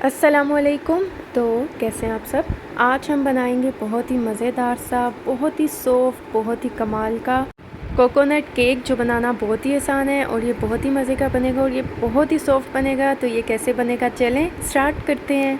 अस्सलामुअलैकुम। तो कैसे हैं आप सब। आज हम बनाएंगे बहुत ही मज़ेदार सा, बहुत ही सॉफ्ट, बहुत ही कमाल का कोकोनट केक, जो बनाना बहुत ही आसान है और ये बहुत ही मज़े का बनेगा और ये बहुत ही सॉफ्ट बनेगा। तो ये कैसे बनेगा, चलें स्टार्ट करते हैं।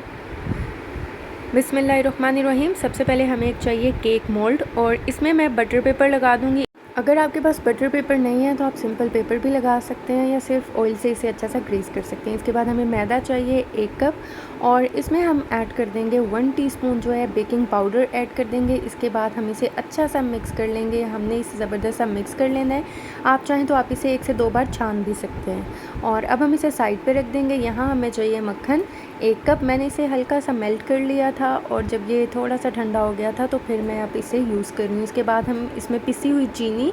बिस्मिल्लाहिर्रहमानिर्रहीम। सबसे पहले हमें चाहिए केक मोल्ड और इसमें मैं बटर पेपर लगा दूँगी। अगर आपके पास बटर पेपर नहीं है तो आप सिंपल पेपर भी लगा सकते हैं या सिर्फ ऑयल से इसे अच्छा सा ग्रीस कर सकते हैं। इसके बाद हमें मैदा चाहिए 1 कप और इसमें हम ऐड कर देंगे 1 टीस्पून जो है बेकिंग पाउडर ऐड कर देंगे। इसके बाद हम इसे अच्छा सा मिक्स कर लेंगे। हमने इसे ज़बरदस्त सा मिक्स कर लेना है। आप चाहें तो आप इसे 1 से 2 बार छान भी सकते हैं। और अब हम इसे साइड पर रख देंगे। यहाँ हमें चाहिए मक्खन 1 कप। मैंने इसे हल्का सा मेल्ट कर लिया था और जब ये थोड़ा सा ठंडा हो गया था तो फिर मैं अब इसे यूज़ कर रही हूँ। इसके बाद हम इसमें पिसी हुई चीनी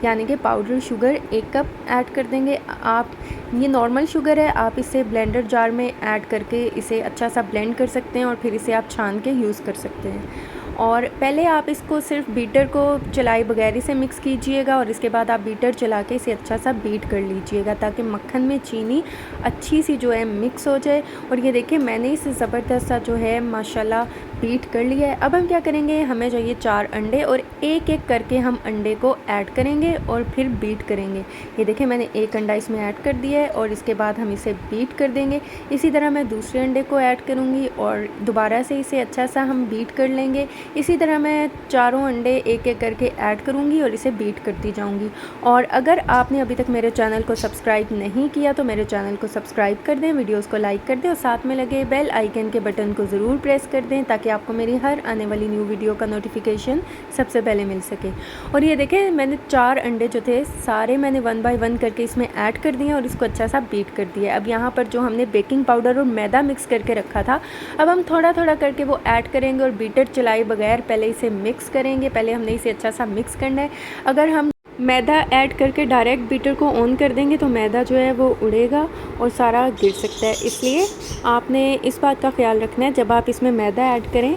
यानी कि पाउडर शुगर 1 कप ऐड कर देंगे। आप ये नॉर्मल शुगर है, आप इसे ब्लेंडर जार में ऐड करके इसे अच्छा सा ब्लेंड कर सकते हैं और फिर इसे आप छान के यूज़ कर सकते हैं। और पहले आप इसको सिर्फ बीटर को चलाए बगैर इसे मिक्स कीजिएगा और इसके बाद आप बीटर चला के इसे अच्छा सा बीट कर लीजिएगा ताकि मक्खन में चीनी अच्छी सी जो है मिक्स हो जाए। और ये देखिए मैंने इसे ज़बरदस्त सा जो है माशाल्लाह बीट कर लिया है। अब हम क्या करेंगे, हमें चाहिए 4 अंडे और एक एक करके हम अंडे को ऐड करेंगे और फिर बीट करेंगे। ये देखिए मैंने 1 अंडा इसमें ऐड कर दिया है और इसके बाद हम इसे बीट कर देंगे। इसी तरह मैं दूसरे अंडे को ऐड करूँगी और दोबारा से इसे अच्छा सा हम बीट कर लेंगे। इसी तरह मैं चारों अंडे एक एक करके ऐड करूँगी और इसे बीट करती जाऊँगी। और अगर आपने अभी तक मेरे चैनल को सब्सक्राइब नहीं किया तो मेरे चैनल को सब्सक्राइब कर दें, वीडियोस को लाइक कर दें और साथ में लगे बेल आइकन के बटन को ज़रूर प्रेस कर दें ताकि आपको मेरी हर आने वाली न्यू वीडियो का नोटिफिकेशन सबसे पहले मिल सके। और ये देखें मैंने 4 अंडे जो थे सारे मैंने 1 बाय 1 करके इसमें ऐड कर दिए और इसको अच्छा सा बीट कर दिया। अब यहाँ पर जो हमने बेकिंग पाउडर और मैदा मिक्स करके रखा था, अब हम थोड़ा थोड़ा करके वो ऐड करेंगे और बीटर चलाए बगैर पहले इसे मिक्स करेंगे। पहले हमने इसे अच्छा सा मिक्स करना है। अगर हम मैदा ऐड करके डायरेक्ट बीटर को ऑन कर देंगे तो मैदा जो है वो उड़ेगा और सारा गिर सकता है, इसलिए आपने इस बात का ख्याल रखना है जब आप इसमें मैदा ऐड करें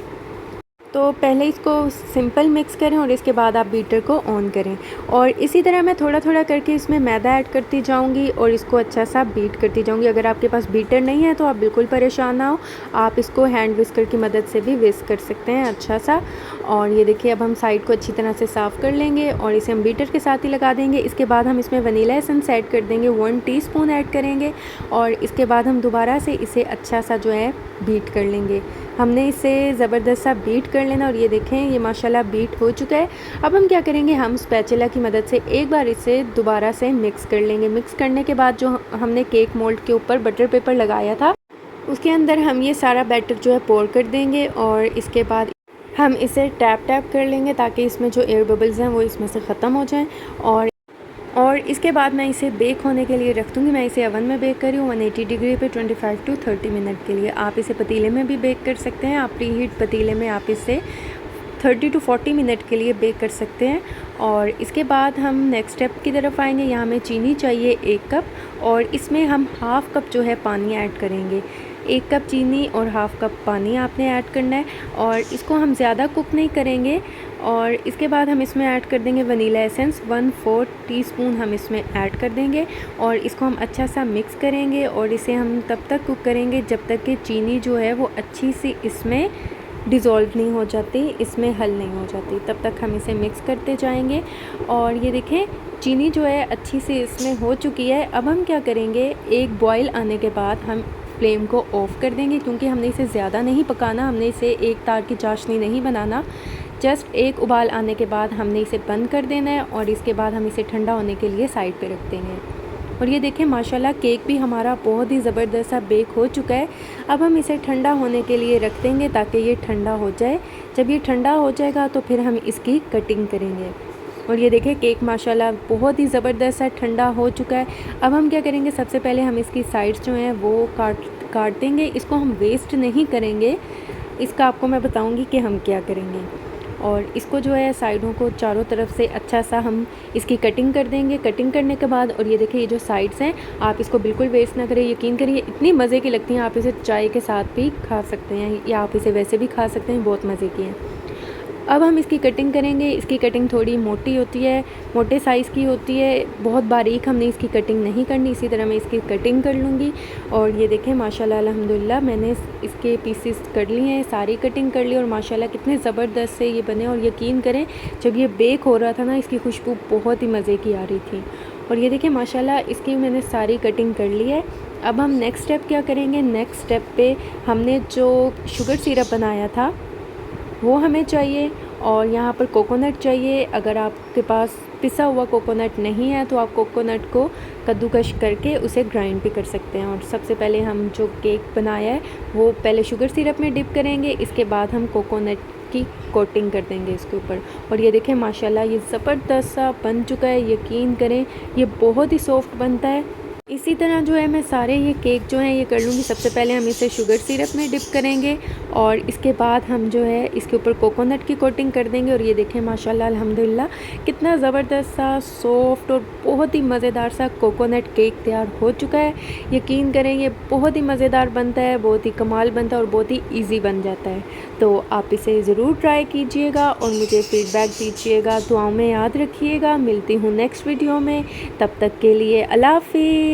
तो पहले इसको सिंपल मिक्स करें और इसके बाद आप बीटर को ऑन करें। और इसी तरह मैं थोड़ा थोड़ा करके इसमें मैदा ऐड करती जाऊंगी और इसको अच्छा सा बीट करती जाऊंगी। अगर आपके पास बीटर नहीं है तो आप बिल्कुल परेशान ना हो, आप इसको हैंड विस्कर की मदद से भी विस्क कर सकते हैं अच्छा सा। और ये देखिए अब हम साइड को अच्छी तरह से साफ़ कर लेंगे और इसे हम बीटर के साथ ही लगा देंगे। इसके बाद हम इसमें वनीला एसेंस ऐड कर देंगे, 1 टीस्पून ऐड करेंगे और इसके बाद हम दोबारा से इसे अच्छा सा जो है बीट कर लेंगे। हमने इसे ज़बरदस्त सा बीट कर लेना और ये देखें ये माशाल्लाह बीट हो चुका है। अब हम क्या करेंगे, हम स्पैचुला की मदद से एक बार इसे दोबारा से मिक्स कर लेंगे। मिक्स करने के बाद जो हमने केक मोल्ड के ऊपर बटर पेपर लगाया था उसके अंदर हम ये सारा बैटर जो है पोर कर देंगे और इसके बाद हम इसे टैप टैप कर लेंगे ताकि इसमें जो एयर बबल्स हैं वो इसमें से ख़त्म हो जाएं। और इसके बाद मैं इसे बेक होने के लिए रख दूँगी। मैं इसे ओवन में बेक कर रही हूँ 180 डिग्री पे 25 टू 30 मिनट के लिए। आप इसे पतीले में भी बेक कर सकते हैं। आप प्री हीट पतीले में आप इसे 30 टू 40 मिनट के लिए बेक कर सकते हैं। और इसके बाद हम नेक्स्ट स्टेप की तरफ आएंगे। यहाँ हमें चीनी चाहिए 1 कप और इसमें हम हाफ़ कप जो है पानी ऐड करेंगे। 1 कप चीनी और हाफ़ कप पानी आपने ऐड करना है और इसको हम ज़्यादा कुक नहीं करेंगे। और इसके बाद हम इसमें ऐड कर देंगे वनीला एसेंस 1/4 टीस्पून हम इसमें ऐड कर देंगे और इसको हम अच्छा सा मिक्स करेंगे और इसे हम तब तक कुक करेंगे जब तक कि चीनी जो है वो अच्छी सी इसमें डिज़ोल्व नहीं हो जाती, इसमें हल नहीं हो जाती, तब तक हम इसे मिक्स करते जाएंगे। और ये देखें चीनी जो है अच्छी सी इसमें हो चुकी है। अब हम क्या करेंगे, एक बॉयल आने के बाद हम फ्लेम को ऑफ़ कर देंगे क्योंकि हमने इसे ज़्यादा नहीं पकाना, हमने इसे एक तार की चाशनी नहीं बनाना। जस्ट एक उबाल आने के बाद हमने इसे बंद कर देना है और इसके बाद हम इसे ठंडा होने के लिए साइड पे रख देंगे। और ये देखें माशाल्लाह केक भी हमारा बहुत ही ज़बरदस्त सा बेक हो चुका है। अब हम इसे ठंडा होने के लिए रख देंगे ताकि ये ठंडा हो जाए। जब ये ठंडा हो जाएगा तो फिर हम इसकी कटिंग करेंगे। और ये देखें केक माशाल्लाह बहुत ही ज़बरदस्त सा ठंडा हो चुका है। अब हम क्या करेंगे, सबसे पहले हम इसकी साइड्स जो हैं वो काट देंगे। इसको हम वेस्ट नहीं करेंगे, इसका आपको मैं बताऊँगी कि हम क्या करेंगे। और इसको जो है साइडों को चारों तरफ से अच्छा सा हम इसकी कटिंग कर देंगे। कटिंग करने के बाद और ये देखिए ये जो साइड्स हैं आप इसको बिल्कुल वेस्ट ना करें, यकीन करिए इतनी मज़े की लगती हैं। आप इसे चाय के साथ भी खा सकते हैं या आप इसे वैसे भी खा सकते हैं, बहुत मज़े की हैं। अब हम इसकी कटिंग करेंगे। इसकी कटिंग थोड़ी मोटी होती है, मोटे साइज़ की होती है, बहुत बारीक हमने इसकी कटिंग नहीं करनी। इसी तरह मैं इसकी कटिंग कर लूँगी। और ये देखें माशाल्लाह अल्हम्दुलिल्लाह मैंने इसके पीसेस कर लिए हैं, सारी कटिंग कर ली और माशाल्लाह कितने ज़बरदस्त से ये बने। और यकीन करें जब ये बेक हो रहा था ना, इसकी खुशबू बहुत ही मज़े की आ रही थी। और ये देखिए माशाल्लाह इसकी मैंने सारी कटिंग कर ली है। अब हम नेक्स्ट स्टेप क्या करेंगे, नेक्स्ट स्टेप पे हमने जो शुगर सिरप बनाया था वो हमें चाहिए और यहाँ पर कोकोनट चाहिए। अगर आपके पास पिसा हुआ कोकोनट नहीं है तो आप कोकोनट को कद्दूकश करके उसे ग्राइंड भी कर सकते हैं। और सबसे पहले हम जो केक बनाया है वो पहले शुगर सिरप में डिप करेंगे, इसके बाद हम कोकोनट की कोटिंग कर देंगे इसके ऊपर। और ये देखें माशाल्लाह ये ज़बरदस्त सा बन चुका है। यकीन करें ये बहुत ही सॉफ्ट बनता है। इसी तरह जो है मैं सारे ये केक जो हैं ये कर लूँगी। सबसे पहले हम इसे शुगर सिरप में डिप करेंगे और इसके बाद हम जो है इसके ऊपर कोकोनट की कोटिंग कर देंगे। और ये देखें माशाल्लाह अल्हम्दुलिल्लाह कितना ज़बरदस्त सा सॉफ्ट और बहुत ही मज़ेदार सा कोकोनट केक तैयार हो चुका है। यकीन करें ये बहुत ही मज़ेदार बनता है, बहुत ही कमाल बनता है और बहुत ही ईजी बन जाता है। तो आप इसे ज़रूर ट्राई कीजिएगा और मुझे फ़ीडबैक दीजिएगा, दुआओं में याद रखिएगा। मिलती हूँ नेक्स्ट वीडियो में, तब तक के लिए अल्लाह हाफ़िज़।